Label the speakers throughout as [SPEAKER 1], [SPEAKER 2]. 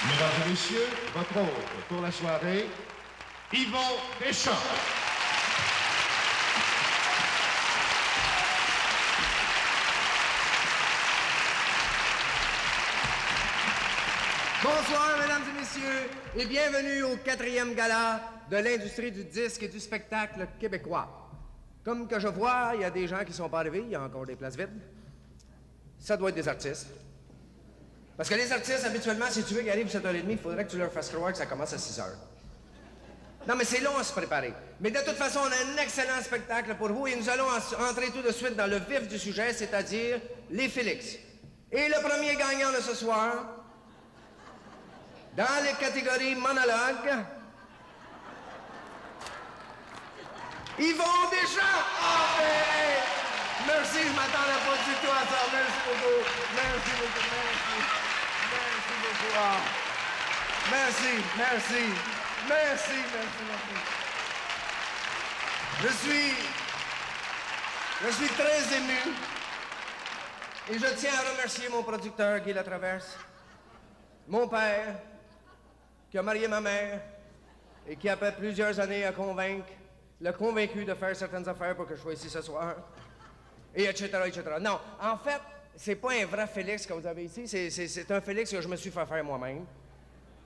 [SPEAKER 1] Mesdames et messieurs, votre hôte pour la soirée, Yvon Deschamps.
[SPEAKER 2] Bonsoir, mesdames et messieurs, et bienvenue au 4e gala de l'industrie du disque et du spectacle québécois. Comme que je vois, il y a des gens qui ne sont pas arrivés, il y a encore des places vides. Ça doit être des artistes. Parce que les artistes, habituellement, si tu veux qu'ils arrivent à 7h30, il faudrait que tu leur fasses croire que ça commence à 6h. Non, mais c'est long à se préparer. Mais de toute façon, on a un excellent spectacle pour vous et nous allons entrer tout de suite dans le vif du sujet, c'est-à-dire les Félix. Et le premier gagnant de ce soir, dans les catégories monologues, Yvon Deschamps! Oh, ben, merci, je m'attendais pas du tout à ça. Merci beaucoup. Merci beaucoup. Merci. Merci beaucoup. Ah. Merci, merci. Merci, merci, merci. Je suis très ému. Et je tiens à remercier mon producteur, Guy Latraverse, mon père, qui a marié ma mère et qui, après plusieurs années, l'a convaincu de faire certaines affaires pour que je sois ici ce soir, et etc., etc. Non, en fait, c'est pas un vrai Félix que vous avez ici, c'est un Félix que je me suis fait faire moi-même.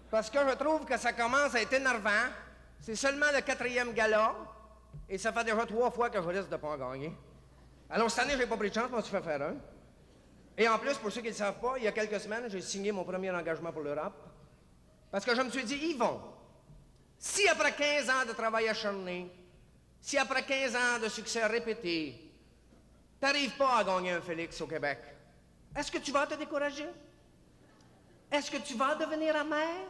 [SPEAKER 2] Parce que je trouve que ça commence à être énervant. C'est seulement le 4e gala, et ça fait déjà 3 fois que je risque de pas en gagner. Alors, cette année, j'ai pas pris de chance, je m'en suis fait faire un. Et en plus, pour ceux qui ne le savent pas, il y a quelques semaines, j'ai signé mon premier engagement pour l'Europe. Parce que je me suis dit, Yvon, si après 15 ans de travail acharné, si après 15 ans de succès répétés, t'arrives pas à gagner un Félix au Québec, est-ce que tu vas te décourager? Est-ce que tu vas devenir amer?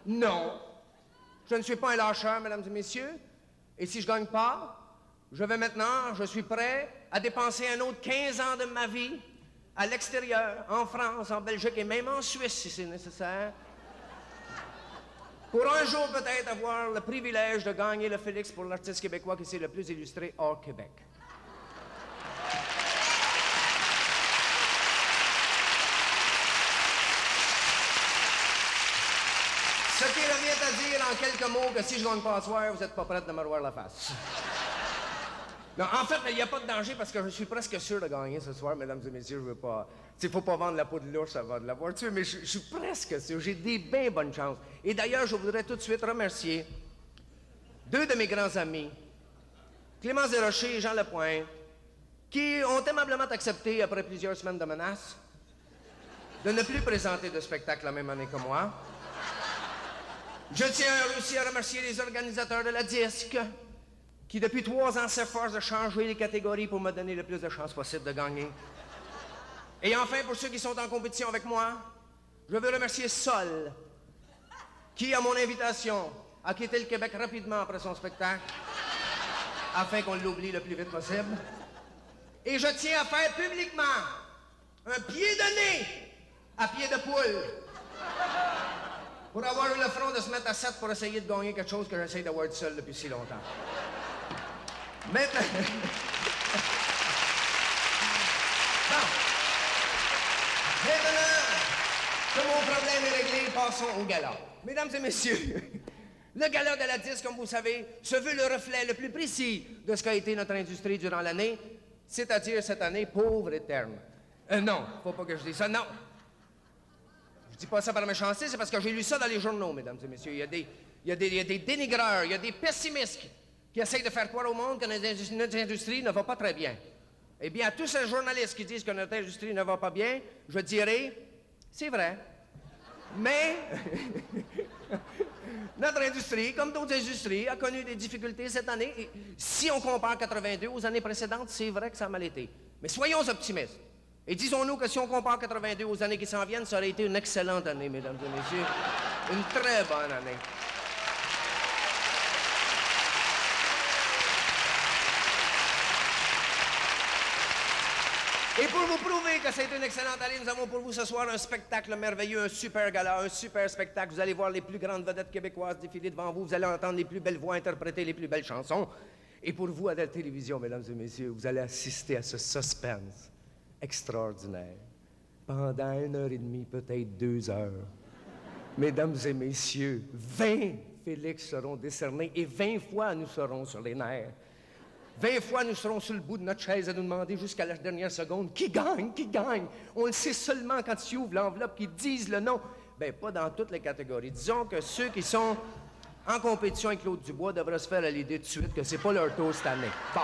[SPEAKER 2] Non. Je ne suis pas un lâcheur, mesdames et messieurs. Et si je gagne pas, je suis prêt à dépenser un autre 15 ans de ma vie à l'extérieur, en France, en Belgique et même en Suisse si c'est nécessaire, pour un jour peut-être avoir le privilège de gagner le Félix pour l'artiste québécois qui s'est le plus illustré hors Québec. Ce qui revient à dire en quelques mots que si je gagne pas à soir, vous n'êtes pas prête de me revoir la face. Non, en fait, il n'y a pas de danger parce que je suis presque sûr de gagner ce soir, mesdames et messieurs. Je veux pas. Il ne faut pas vendre la peau de l'ours avant de l'avoir tué, mais je suis presque sûr. J'ai des bien bonnes chances. Et d'ailleurs, je voudrais tout de suite remercier 2 de mes grands amis, Clémence Desrochers et Jean Lapointe, qui ont aimablement accepté, après plusieurs semaines de menaces, de ne plus présenter de spectacle la même année que moi. Je tiens aussi à remercier les organisateurs de la disque, qui depuis 3 ans s'efforcent de changer les catégories pour me donner le plus de chances possible de gagner. Et enfin, pour ceux qui sont en compétition avec moi, je veux remercier Sol, qui, à mon invitation, a quitté le Québec rapidement après son spectacle, afin qu'on l'oublie le plus vite possible. Et je tiens à faire publiquement un pied de nez à pied de poule pour avoir eu le front de se mettre à 7 pour essayer de gagner quelque chose que j'essaie d'avoir tout seul depuis si longtemps. Maintenant... Bon. Maintenant que mon problème est réglé, passons au gala. Mesdames et messieurs, le gala de la disque, comme vous savez, se veut le reflet le plus précis de ce qu'a été notre industrie durant l'année, c'est-à-dire cette année pauvre et terne. Non, faut pas que je dise ça, non. Je dis pas ça par méchanceté, c'est parce que j'ai lu ça dans les journaux, mesdames et messieurs. Il y a des dénigreurs, il y a des pessimistes qui essayent de faire croire au monde que notre industrie ne va pas très bien. Eh bien, à tous ces journalistes qui disent que notre industrie ne va pas bien, je dirais, c'est vrai. Mais notre industrie, comme d'autres industries, a connu des difficultés cette année. Et si on compare 82 aux années précédentes, c'est vrai que ça a mal été. Mais soyons optimistes. Et disons-nous que si on compare 82 aux années qui s'en viennent, ça aurait été une excellente année, mesdames et messieurs. Une très bonne année. Et pour vous prouver que c'est une excellente année, nous avons pour vous ce soir un spectacle merveilleux, un super gala, un super spectacle. Vous allez voir les plus grandes vedettes québécoises défiler devant vous. Vous allez entendre les plus belles voix interpréter les plus belles chansons. Et pour vous, à la télévision, mesdames et messieurs, vous allez assister à ce suspense extraordinaire pendant 1h30, peut-être 2 heures. Mesdames et messieurs, 20 Félix seront décernés et 20 fois nous serons sur les nerfs. 20 fois nous serons sur le bout de notre chaise à nous demander jusqu'à la dernière seconde qui gagne, qui gagne. On le sait seulement quand ils ouvrent l'enveloppe, qu'ils disent le nom. Bien, pas dans toutes les catégories. Disons que ceux qui sont en compétition avec Claude Dubois devraient se faire à l'idée tout de suite que c'est pas leur tour cette année. Bon.